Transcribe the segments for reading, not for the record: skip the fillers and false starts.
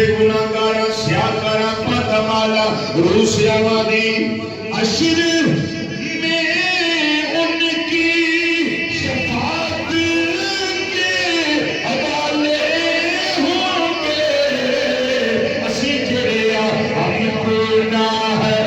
गुनाहगारा स्याकारा पदमाला रूसियावादी अशिर में उनकी शफाअत के हवाले होंगे असी जड़िया हमको ना है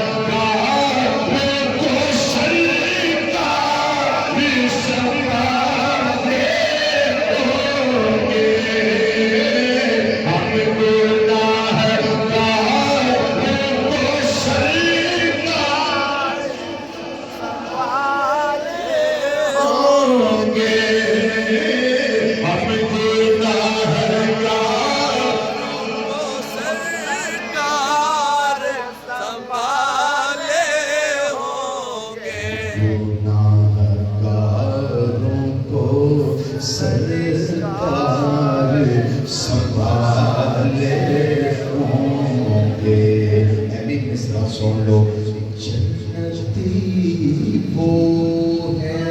को सरकार संभाले होंगे हमको सरकार संभाले होंगे। अभी मिसरा सुन लो। जन्नती वो है,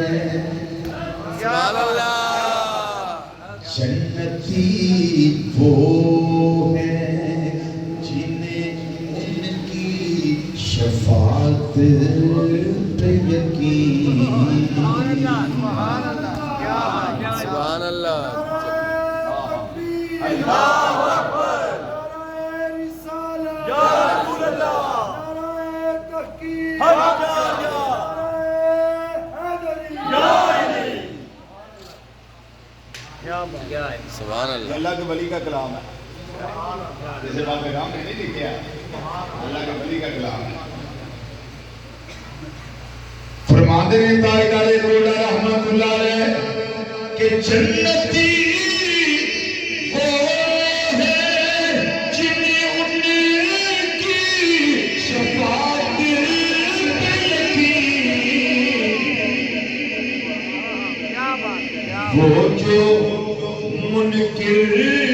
जन्नती वो है जिन्हें उनकी शफाअत पे यकीन। सुभान अल्लाह। अल्लाहु अकबर। या रसूल अल्लाह। सुभान अल्लाह। अल्लाह के वली का कलाम है। जैसे बात पैगाम में नहीं लिखे है, अल्लाह के वली का कलाम है। फरमाते हैं ताजदार रोला रहमतुल्लाह अलैह कि जन्नती वो है जिन्हें उनकी शफाअत पे यकीन। वो जो मुनकिर